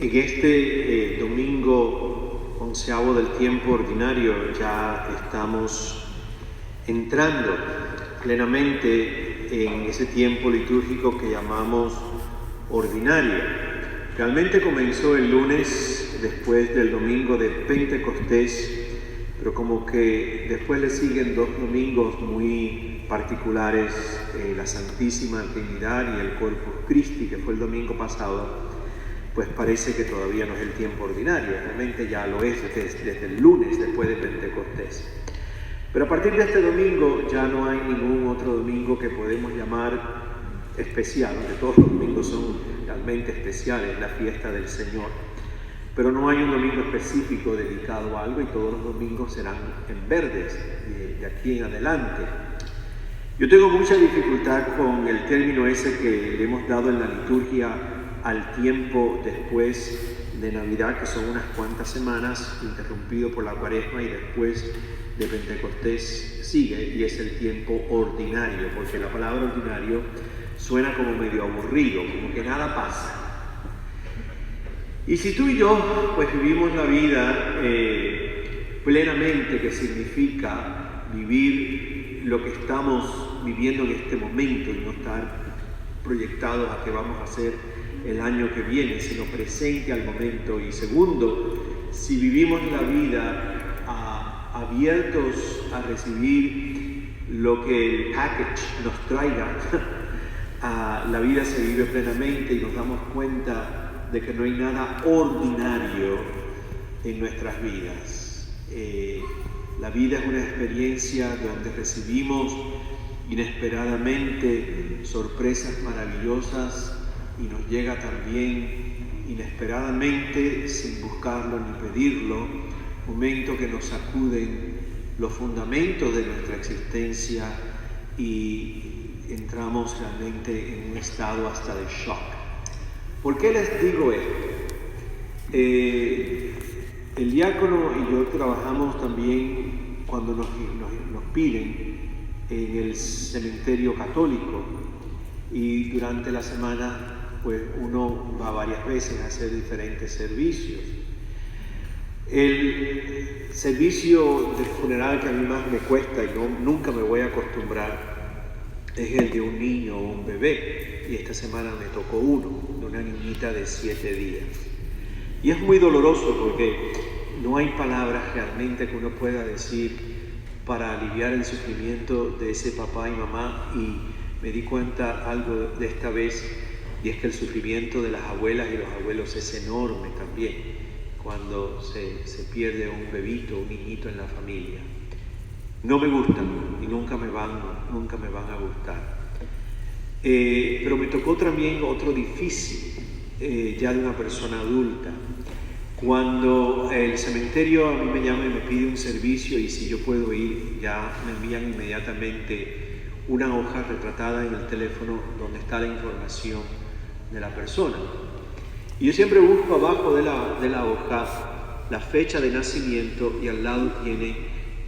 En este domingo 11º del tiempo ordinario ya estamos entrando plenamente en ese tiempo litúrgico que llamamos ordinario. Realmente comenzó el lunes después del domingo de Pentecostés, pero como que después le siguen 2 domingos muy particulares, la Santísima Trinidad y el Corpus Christi, que fue el domingo pasado. Pues parece que todavía no es el tiempo ordinario, realmente ya lo es desde el lunes después de Pentecostés. Pero a partir de este domingo ya no hay ningún otro domingo que podemos llamar especial, aunque todos los domingos son realmente especiales, la fiesta del Señor. Pero no hay un domingo específico dedicado a algo y todos los domingos serán en verdes de aquí en adelante. Yo tengo mucha dificultad con el término ese que le hemos dado en la liturgia al tiempo después de Navidad, que son unas cuantas semanas, interrumpido por la Cuaresma, y después de Pentecostés sigue, y es el tiempo ordinario, porque la palabra ordinario suena como medio aburrido, como que nada pasa. Y si tú y yo pues vivimos la vida plenamente, que significa vivir lo que estamos viviendo en este momento y no estar proyectados a qué vamos a hacer el año que viene, sino presente al momento. Y segundo, si vivimos la vida abiertos a recibir lo que el package nos traiga, la vida se vive plenamente y nos damos cuenta de que no hay nada ordinario en nuestras vidas. La vida es una experiencia donde recibimos inesperadamente sorpresas maravillosas y nos llega también inesperadamente, sin buscarlo ni pedirlo, momentos que nos sacuden los fundamentos de nuestra existencia y entramos realmente en un estado hasta de shock. ¿Por qué les digo esto? El diácono y yo trabajamos también cuando nos piden en el cementerio católico, y durante la semana pues uno va varias veces a hacer diferentes servicios. El servicio de funeral que a mí más me cuesta y nunca me voy a acostumbrar es el de un niño o un bebé, y esta semana me tocó uno, de una niñita de 7 días. Y es muy doloroso porque no hay palabras realmente que uno pueda decir para aliviar el sufrimiento de ese papá y mamá. Y me di cuenta algo de esta vez, y es que el sufrimiento de las abuelas y los abuelos es enorme también cuando se pierde un bebito, un niñito en la familia. No me gustan y nunca me van a gustar. Pero me tocó también otro difícil, ya de una persona adulta. Cuando el cementerio a mí me llama y me pide un servicio, y si yo puedo ir, ya me envían inmediatamente una hoja retratada en el teléfono donde está la información de la persona. Y yo siempre busco abajo de la hoja la fecha de nacimiento, y al lado tiene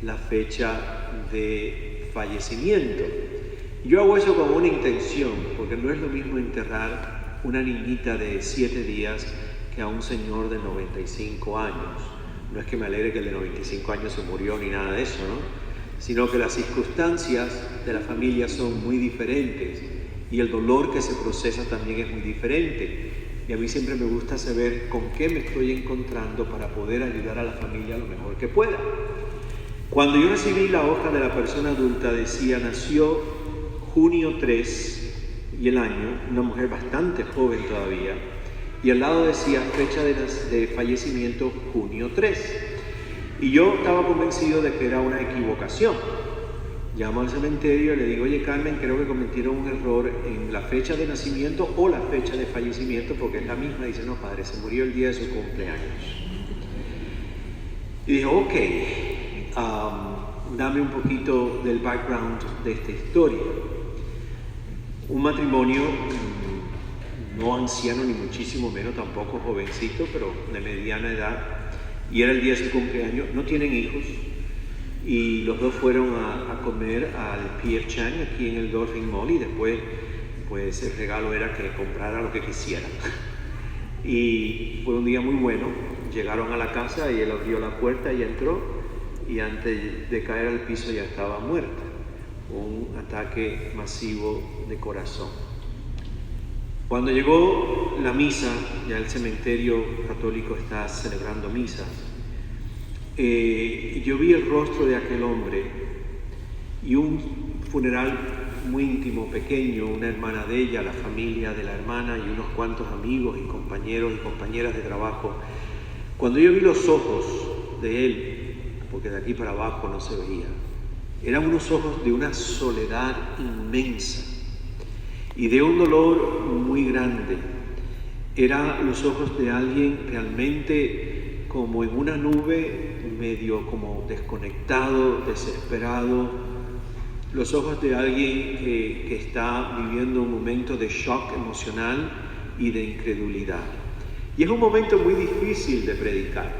la fecha de fallecimiento. Y yo hago eso con una intención, porque no es lo mismo enterrar una niñita de 7 días que a un señor de 95 años. No es que me alegre que el de 95 años se murió ni nada de eso, ¿no? Sino que las circunstancias de la familia son muy diferentes y el dolor que se procesa también es muy diferente. Y a mí siempre me gusta saber con qué me estoy encontrando para poder ayudar a la familia lo mejor que pueda. Cuando yo recibí la hoja de la persona adulta, decía nació junio 3 y el año, una mujer bastante joven todavía, y al lado decía fecha de fallecimiento junio 3. Y yo estaba convencido de que era una equivocación. Llamo al cementerio y le digo: oye Carmen, creo que cometieron un error en la fecha de nacimiento o la fecha de fallecimiento, porque es la misma. Dice: no, padre, se murió el día de su cumpleaños. Y dijo: ok, dame un poquito del background de esta historia. Un matrimonio, no anciano ni muchísimo menos, tampoco jovencito, pero de mediana edad, y era el día de su cumpleaños. No tienen hijos, y los dos fueron a comer al Pierre Chang aquí en el Dolphin Mall, y después pues el regalo era que comprara lo que quisiera. Y fue un día muy bueno. Llegaron a la casa y él abrió la puerta y entró, y antes de caer al piso ya estaba muerta. Un ataque masivo de corazón. Cuando llegó la misa, ya el cementerio católico está celebrando misas, yo vi el rostro de aquel hombre y un funeral muy íntimo, pequeño, una hermana de ella, la familia de la hermana y unos cuantos amigos y compañeros y compañeras de trabajo. Cuando yo vi los ojos de él, porque de aquí para abajo no se veía, eran unos ojos de una soledad inmensa y de un dolor muy grande. Eran los ojos de alguien realmente como en una nube, medio como desconectado, desesperado. Los ojos de alguien que está viviendo un momento de shock emocional y de incredulidad. Y es un momento muy difícil de predicar,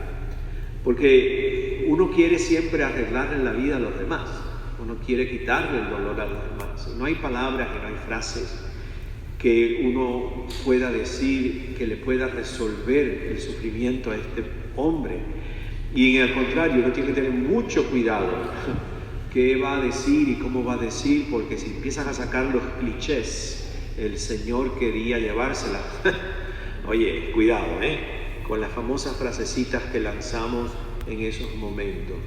porque uno quiere siempre arreglarle la vida a los demás. Uno quiere quitarle el dolor a los demás. No hay palabras y no hay frases que uno pueda decir que le pueda resolver el sufrimiento a este hombre. Y al contrario, uno tiene que tener mucho cuidado qué va a decir y cómo va a decir, porque si empiezan a sacar los clichés, el Señor quería llevársela. Oye, cuidado, con las famosas frasecitas que lanzamos en esos momentos.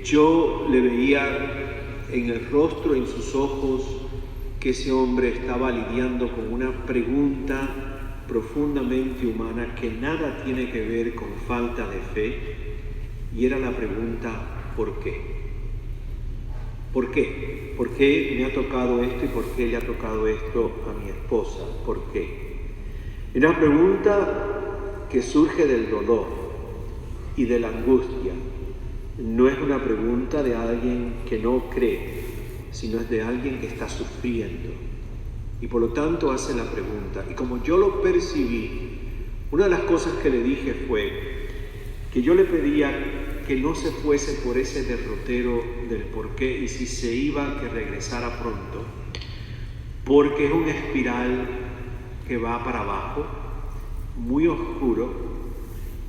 Yo le veía en el rostro, en sus ojos, que ese hombre estaba lidiando con una pregunta profundamente humana que nada tiene que ver con falta de fe, y era la pregunta: ¿por qué? ¿Por qué? ¿Por qué me ha tocado esto y por qué le ha tocado esto a mi esposa? ¿Por qué? Es una pregunta que surge del dolor y de la angustia. No es una pregunta de alguien que no cree, sino es de alguien que está sufriendo. Y por lo tanto hace la pregunta. Y como yo lo percibí, una de las cosas que le dije fue que yo le pedía que no se fuese por ese derrotero del por qué, y si se iba, que regresara pronto, porque es una espiral que va para abajo, muy oscuro,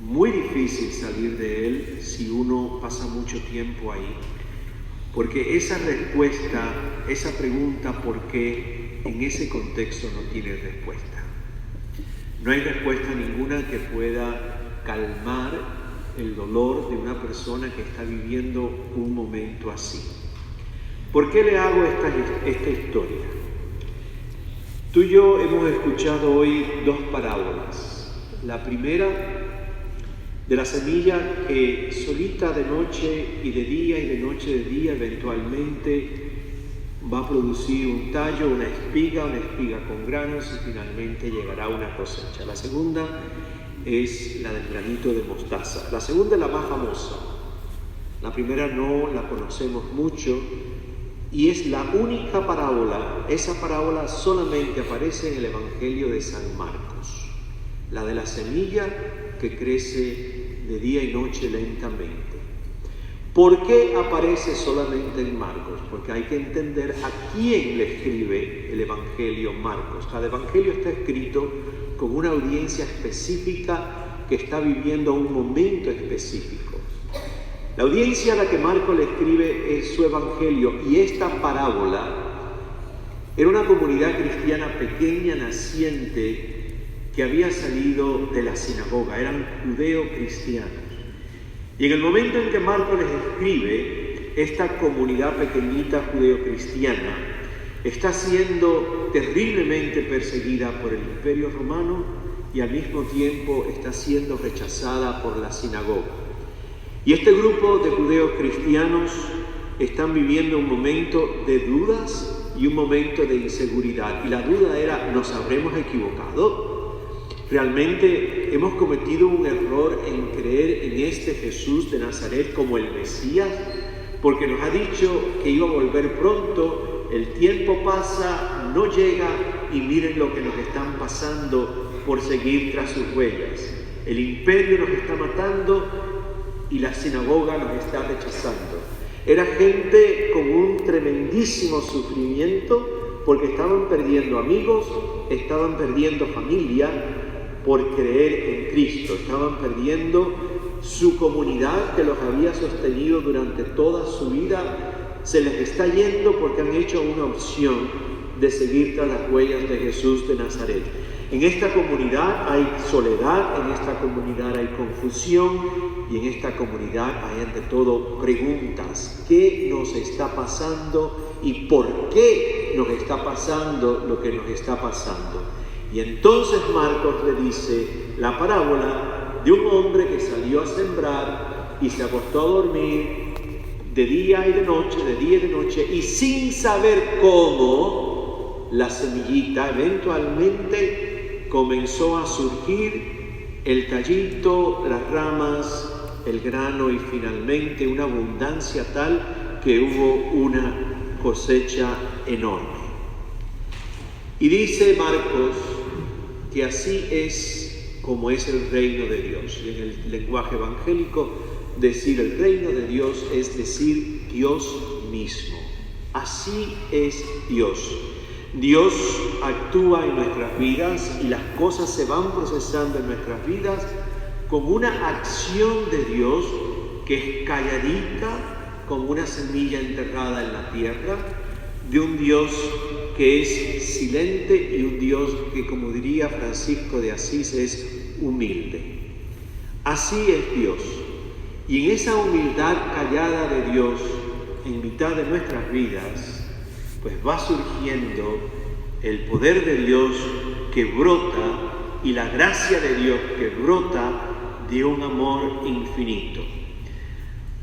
muy difícil salir de él si uno pasa mucho tiempo ahí, porque esa respuesta, esa pregunta ¿por qué? En ese contexto no tiene respuesta. No hay respuesta ninguna que pueda calmar el dolor de una persona que está viviendo un momento así. ¿Por qué le hago esta historia? Tú y yo hemos escuchado hoy dos parábolas. La primera, de la semilla que solita de noche y de día y de noche de día eventualmente va a producir un tallo, una espiga con granos, y finalmente llegará a una cosecha. La segunda es la del granito de mostaza. La segunda es la más famosa. La primera no la conocemos mucho y es la única parábola. Esa parábola solamente aparece en el Evangelio de San Marcos. La de la semilla que crece de día y noche lentamente. ¿Por qué aparece solamente en Marcos? Porque hay que entender a quién le escribe el Evangelio Marcos. Cada Evangelio está escrito con una audiencia específica que está viviendo un momento específico. La audiencia a la que Marcos le escribe es su Evangelio, y esta parábola era una comunidad cristiana pequeña, naciente, que había salido de la sinagoga, eran judeo-cristianos. Y en el momento en que Marcos les escribe, esta comunidad pequeñita judeo-cristiana está siendo terriblemente perseguida por el Imperio Romano y al mismo tiempo está siendo rechazada por la sinagoga. Y este grupo de judeos cristianos están viviendo un momento de dudas y un momento de inseguridad. Y la duda era: ¿nos habremos equivocado? ¿Realmente hemos cometido un error en creer en este Jesús de Nazaret como el Mesías? Porque nos ha dicho que iba a volver pronto, el tiempo pasa, no llega, y miren lo que nos están pasando por seguir tras sus huellas. El imperio nos está matando y la sinagoga nos está rechazando. Era gente con un tremendísimo sufrimiento porque estaban perdiendo amigos, estaban perdiendo familia por creer en Cristo, estaban perdiendo su comunidad que los había sostenido durante toda su vida, se les está yendo porque han hecho una opción de seguir tras las huellas de Jesús de Nazaret. En esta comunidad hay soledad, en esta comunidad hay confusión y en esta comunidad hay ante todo preguntas. ¿Qué nos está pasando y por qué nos está pasando lo que nos está pasando? Y entonces Marcos le dice la parábola de un hombre que salió a sembrar y se acostó a dormir de día y de noche, y sin saber cómo, la semillita eventualmente comenzó a surgir, el tallito, las ramas, el grano y finalmente una abundancia tal que hubo una cosecha enorme. Y dice Marcos que así es como es el reino de Dios. Y en el lenguaje evangélico, decir el reino de Dios es decir Dios mismo. Así es Dios. Dios actúa en nuestras vidas y las cosas se van procesando en nuestras vidas como una acción de Dios que es calladita, como una semilla enterrada en la tierra, de un Dios que es silente y un Dios que, como diría Francisco de Asís, es humilde. Así es Dios. Y en esa humildad callada de Dios, en mitad de nuestras vidas, pues va surgiendo el poder de Dios que brota y la gracia de Dios que brota de un amor infinito.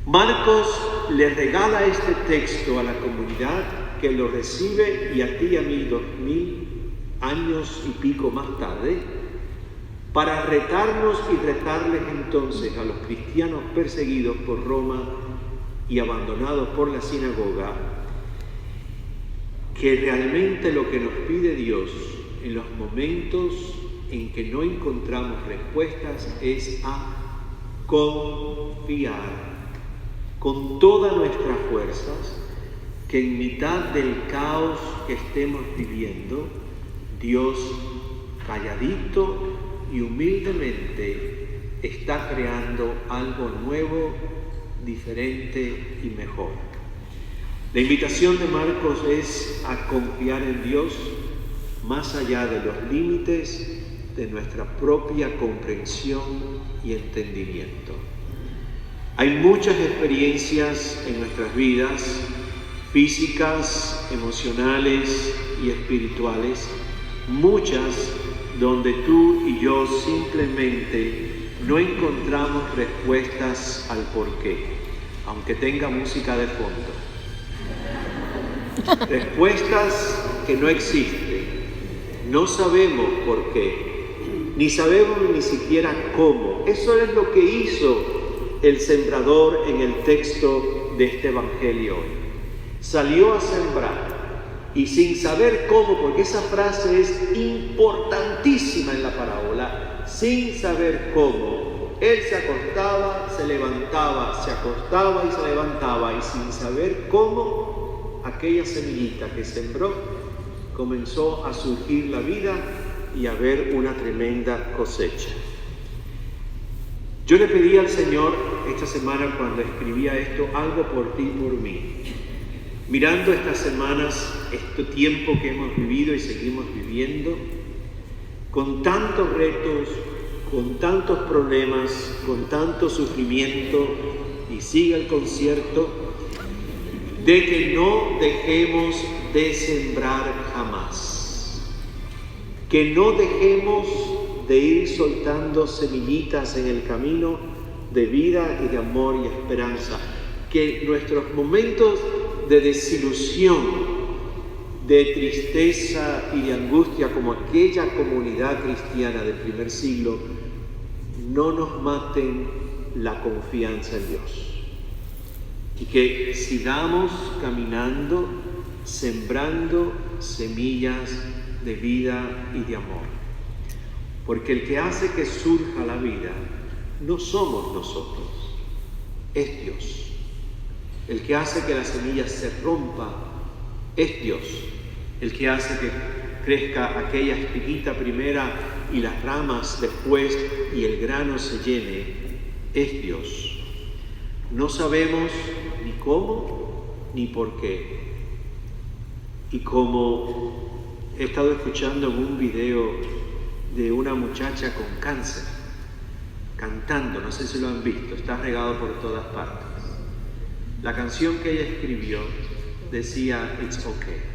Marcos le regala este texto a la comunidad que lo recibe y a ti y a mí 2000 años y pico más tarde, para retarnos y retarles entonces a los cristianos perseguidos por Roma y abandonados por la sinagoga, que realmente lo que nos pide Dios en los momentos en que no encontramos respuestas es a confiar con todas nuestras fuerzas que en mitad del caos que estemos viviendo, Dios calladito y humildemente está creando algo nuevo, diferente y mejor. La invitación de Marcos es a confiar en Dios más allá de los límites de nuestra propia comprensión y entendimiento. Hay muchas experiencias en nuestras vidas, físicas, emocionales y espirituales, muchas donde tú y yo simplemente no encontramos respuestas al porqué, aunque tenga música de fondo. Respuestas que no existen, no sabemos por qué, ni sabemos ni siquiera cómo. Eso es lo que hizo el sembrador en el texto de este evangelio hoy. Salió a sembrar y sin saber cómo, porque esa frase es importantísima en la parábola, sin saber cómo, él se acostaba, se levantaba, se acostaba y se levantaba, y sin saber cómo, aquella semillita que sembró comenzó a surgir la vida y a haber una tremenda cosecha. Yo le pedí al Señor esta semana, cuando escribía esto, algo por ti y por mí. Mirando estas semanas, este tiempo que hemos vivido y seguimos viviendo, con tantos retos, con tantos problemas, con tanto sufrimiento, y sigue el concierto, de que no dejemos de sembrar jamás. Que no dejemos de ir soltando semillitas en el camino de vida y de amor y esperanza. Que nuestros momentos de desilusión, de tristeza y de angustia, como aquella comunidad cristiana del primer siglo, no nos maten la confianza en Dios. Y que sigamos caminando, sembrando semillas de vida y de amor. Porque el que hace que surja la vida no somos nosotros, es Dios. El que hace que la semilla se rompa es Dios. El que hace que crezca aquella espiguita primera y las ramas después y el grano se llene, es Dios. No sabemos ni cómo ni por qué. Y como he estado escuchando en un video de una muchacha con cáncer, cantando, no sé si lo han visto, está regado por todas partes. La canción que ella escribió decía, "It's okay".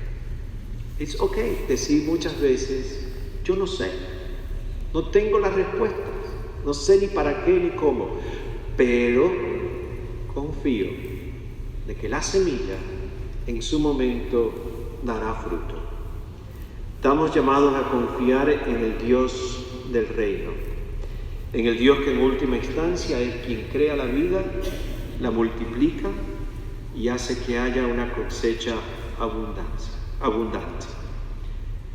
It's okay, decir muchas veces, yo no sé, no tengo las respuestas, no sé ni para qué ni cómo, pero confío de que la semilla en su momento dará fruto. Estamos llamados a confiar en el Dios del reino, en el Dios que en última instancia es quien crea la vida, la multiplica y hace que haya una cosecha abundante.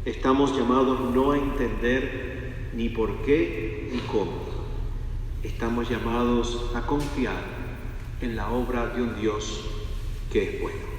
Estamos llamados no a entender ni por qué ni cómo. Estamos llamados a confiar en la obra de un Dios que es bueno.